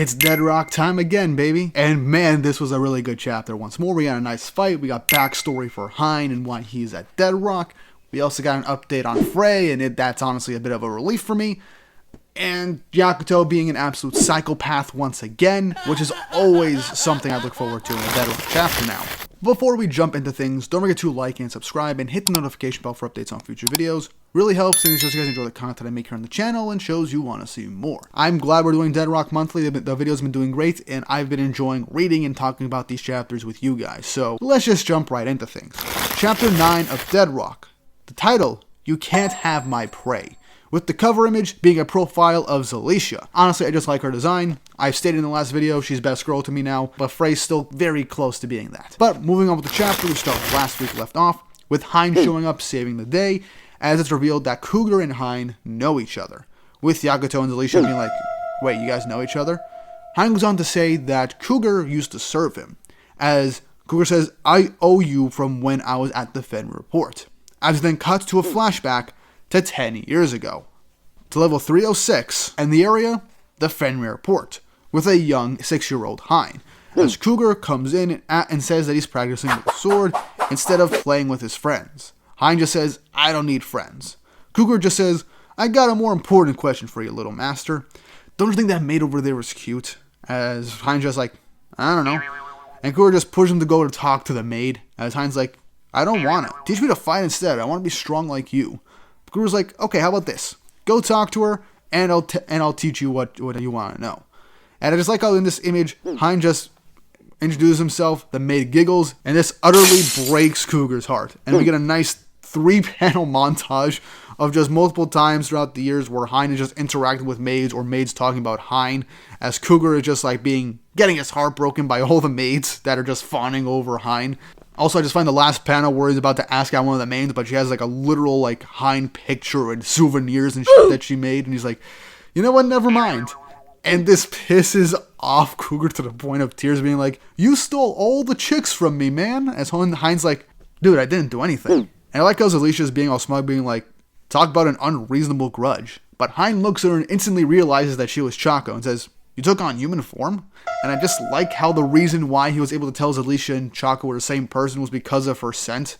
It's Deadrock time again, baby. And man, this was a really good chapter. Once more, we got a nice fight. We got backstory for Hine and why he's at Deadrock. We also got an update on Frey, and that's honestly a bit of a relief for me. And Yakuto being an absolute psychopath once again, which is always something I look forward to in a Deadrock chapter now. Before we jump into things, don't forget to like and subscribe and hit the notification bell for updates on future videos. Really helps and it shows you guys enjoy the content I make here on the channel and shows you want to see more. I'm glad we're doing Deadrock monthly. The videos have been doing great and I've been enjoying reading and talking about these chapters with you guys. So let's just jump right into things. Chapter 9 of Deadrock. The title, You Can't Have My Prey. With the cover image being a profile of Zelecia. Honestly, I just like her design. I've stated in the last video, she's best girl to me now, but Frey's still very close to being that. But moving on with the chapter, we start last week left off, with Hine showing up saving the day, as it's revealed that Cougar and Hine know each other. With Yakuto and Zelecia being like, wait, you guys know each other? Hine goes on to say that Cougar used to serve him, as Cougar says, I owe you from when I was at the Fenrir Report. As it then cuts to a flashback to 10 years ago, to level 306, and the area, the Fenrir Report, with a young 6-year-old Hine, as Cougar comes in and says that he's practicing with a sword instead of playing with his friends. Hine just says, I don't need friends. Cougar just says, I got a more important question for you, little master. Don't you think that maid over there is cute? As Hine's just like, I don't know. And Cougar just pushes him to go to talk to the maid, as Hine's like, I don't want it. Teach me to fight instead. I want to be strong like you. Cougar's like, okay, how about this? Go talk to her, and I'll teach you what you want to know. And I just like how in this image, Hine just introduces himself, the maid giggles, and this utterly breaks Cougar's heart. And we get a nice 3-panel montage of just multiple times throughout the years where Hine is just interacting with maids or maids talking about Hine, as Cougar is just like getting his heart broken by all the maids that are just fawning over Hine. Also, I just find the last panel where he's about to ask out one of the mains, but she has like a literal like Hine picture and souvenirs and shit that she made, and he's like, you know what, never mind. And this pisses off Cougar to the point of tears, being like, you stole all the chicks from me, man. As Hine's like, dude, I didn't do anything. And I like how Zelecia's being all smug, being like, talk about an unreasonable grudge. But Hine looks at her and instantly realizes that she was Chaco and says, you took on human form? And I just like how the reason why he was able to tell Zelecia and Chaco were the same person was because of her scent.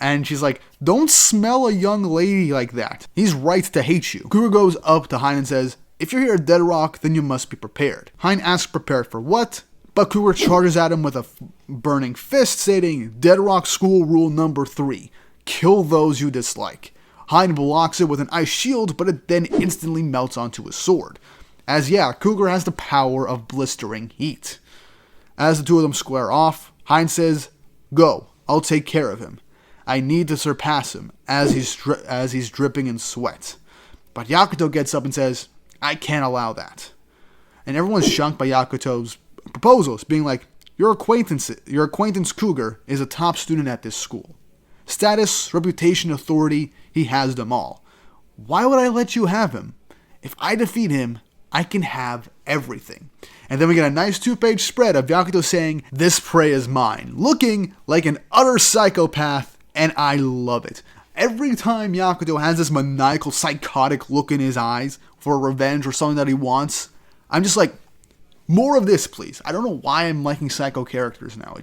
And she's like, don't smell a young lady like that. He's right to hate you. Cougar goes up to Hine and says, if you're here at Deadrock, then you must be prepared. Hine asks prepared for what? But Cougar charges at him with a burning fist, stating, Deadrock school rule number 3. Kill those you dislike. Hine blocks it with an ice shield, but it then instantly melts onto his sword. As yeah, Cougar has the power of blistering heat. As the two of them square off, Hine says, go, I'll take care of him. I need to surpass him, as he's dripping in sweat. But Yakuto gets up and says, I can't allow that. And everyone's shocked by Yakuto's proposals, being like, your acquaintance Cougar is a top student at this school. Status, reputation, authority, he has them all. Why would I let you have him? If I defeat him, I can have everything. And then we get a nice 2-page spread of Yakuto saying, this prey is mine, looking like an utter psychopath, and I love it. Every time Yakuto has this maniacal, psychotic look in his eyes for revenge or something that he wants, I'm just like, more of this, please. I don't know why I'm liking psycho characters now.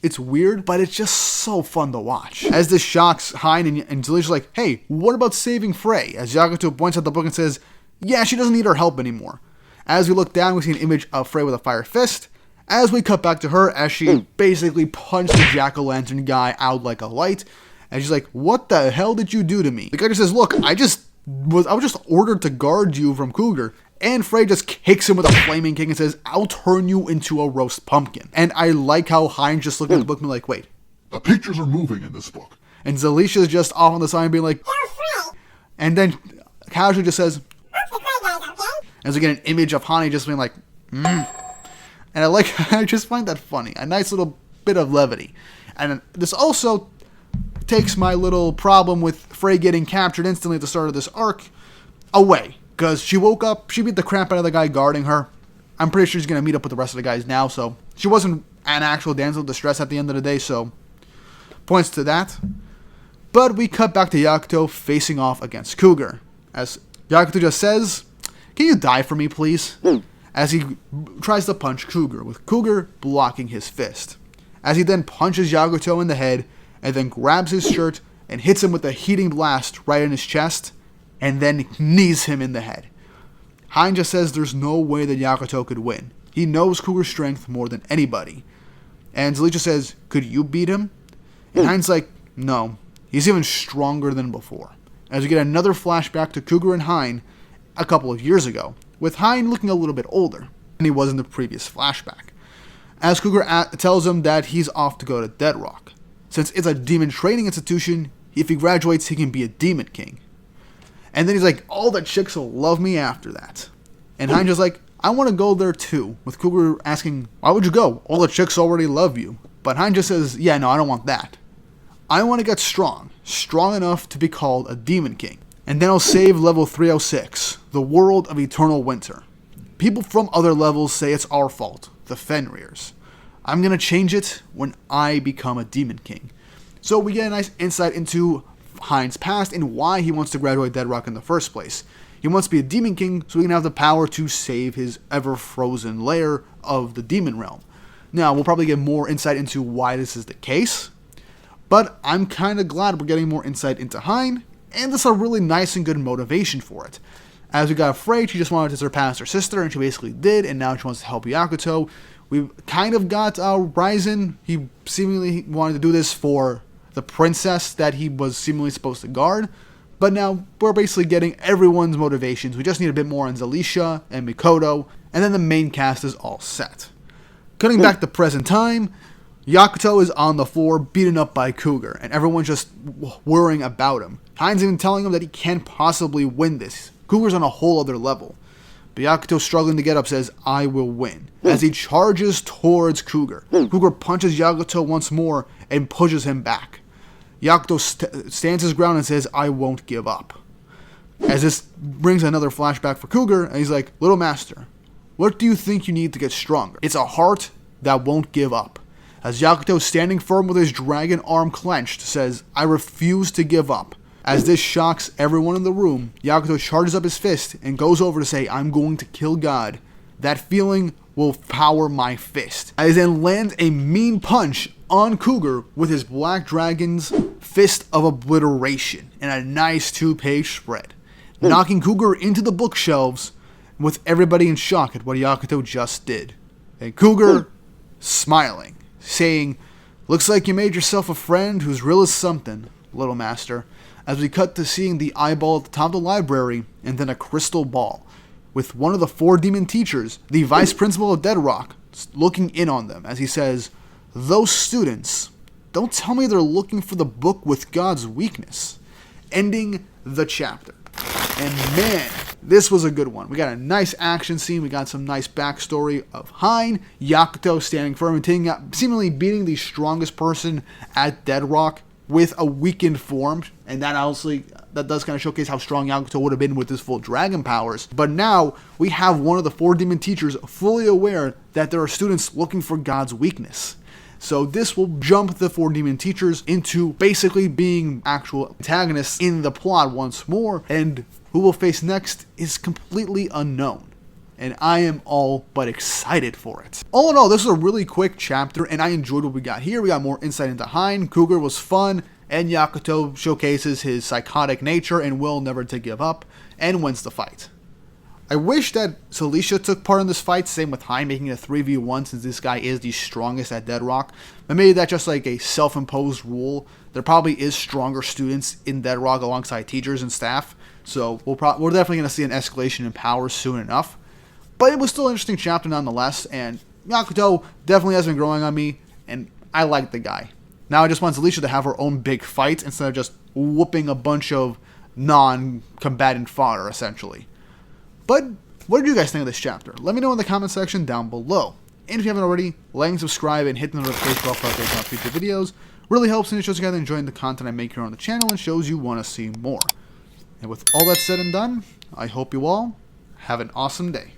It's weird, but it's just so fun to watch. As this shocks Hine and Zelecia's like, hey, what about saving Frey? As Yakuto points out the book and says, yeah, she doesn't need our help anymore. As we look down, we see an image of Frey with a fire fist. As we cut back to her, as she basically punched the jack-o'-lantern guy out like a light. And she's like, what the hell did you do to me? The guy just says, look, I was just ordered to guard you from Cougar. And Frey just kicks him with a flaming kick and says, I'll turn you into a roast pumpkin. And I like how Hine just looked at the book and be like, wait. The pictures are moving in this book. And Zelecia's just off on the side being like, and then casually just says, as we get an image of Hine just being like, And I just find that funny. A nice little bit of levity. And this also takes my little problem with Frey getting captured instantly at the start of this arc away. Because she woke up, she beat the crap out of the guy guarding her. I'm pretty sure she's going to meet up with the rest of the guys now, so she wasn't an actual damsel of distress at the end of the day, so points to that. But we cut back to Yakuto facing off against Cougar. As Yakuto just says, can you die for me, please? as he tries to punch Cougar, with Cougar blocking his fist. As he then punches Yakuto in the head, and then grabs his shirt and hits him with a heating blast right in his chest, and then knees him in the head. Hine just says there's no way that Yakuto could win. He knows Cougar's strength more than anybody. And Zelecia says, could you beat him? And Hine's like, no, he's even stronger than before. As we get another flashback to Cougar and Hine a couple of years ago, with Hine looking a little bit older than he was in the previous flashback. As Cougar tells him that he's off to go to Dead Rock. Since it's a demon training institution, if he graduates, he can be a demon king. And then he's like, all the chicks will love me after that. And Hine's just like, I want to go there too. With Cougar asking, why would you go? All the chicks already love you. But Hine just says, yeah, no, I don't want that. I want to get strong. Strong enough to be called a demon king. And then I'll save level 306, the world of eternal winter. People from other levels say it's our fault, the Fenrir's. I'm going to change it when I become a demon king. So we get a nice insight into Hine's past and why he wants to graduate Dead Rock in the first place. He wants to be a demon king so he can have the power to save his ever-frozen lair of the demon realm. Now, we'll probably get more insight into why this is the case, but I'm kind of glad we're getting more insight into Hine, and this is a really nice and good motivation for it. As we got Frey, she just wanted to surpass her sister, and she basically did, and now she wants to help Yakuto. We've kind of got Ryzen. He seemingly wanted to do this for the princess that he was seemingly supposed to guard. But now we're basically getting everyone's motivations. We just need a bit more on Zelecia and Mikoto, and then the main cast is all set. Cutting back to present time, Yakuto is on the floor beaten up by Cougar, and everyone's just worrying about him. Hine's even telling him that he can't possibly win this. Cougar's on a whole other level. But Yakuto, struggling to get up, says, I will win. As he charges towards Cougar. Cougar punches Yakuto once more and pushes him back. Yakuto stands his ground and says, I won't give up. As this brings another flashback for Cougar, and he's like, Little Master, what do you think you need to get stronger? It's a heart that won't give up. As Yakuto, standing firm with his dragon arm clenched, says, I refuse to give up. As this shocks everyone in the room, Yakuto charges up his fist and goes over to say, I'm going to kill God. That feeling will power my fist. As he then lands a mean punch on Cougar with his Black Dragon's Fist of Obliteration in a nice 2-page spread, knocking Cougar into the bookshelves with everybody in shock at what Yakuto just did. And Cougar smiling, saying, looks like you made yourself a friend who's real as something, Little Master. As we cut to seeing the eyeball at the top of the library, and then a crystal ball, with one of the 4 demon teachers, the vice principal of Dead Rock, looking in on them, as he says, those students, don't tell me they're looking for the book with God's weakness. Ending the chapter. And man, this was a good one. We got a nice action scene, we got some nice backstory of Hine, Yakuto standing firm and taking out, seemingly beating the strongest person at Dead Rock with a weakened form, and that honestly, that does kind of showcase how strong Yakuto would have been with his full dragon powers. But now, we have one of the 4 demon teachers fully aware that there are students looking for God's weakness. So this will jump the 4 demon teachers into basically being actual antagonists in the plot once more, and who we'll face next is completely unknown. And I am all but excited for it. All in all, this was a really quick chapter, and I enjoyed what we got here. We got more insight into Hine, Cougar was fun, and Yakuto showcases his psychotic nature and will never to give up, and wins the fight. I wish that Zelecia took part in this fight, same with Hine, making it a 3v1 since this guy is the strongest at Dead Rock. But maybe that's just like a self-imposed rule. There probably is stronger students in Dead Rock alongside teachers and staff, so we're definitely going to see an escalation in power soon enough. But it was still an interesting chapter nonetheless, and Yakuto definitely has been growing on me, and I like the guy. Now I just want Zelecia to have her own big fight instead of just whooping a bunch of non-combatant fodder, essentially. But what did you guys think of this chapter? Let me know in the comment section down below. And if you haven't already, like and subscribe and hit the notification bell for updates on future videos. Really helps and it shows you guys enjoying the content I make here on the channel and shows you want to see more. And with all that said and done, I hope you all have an awesome day.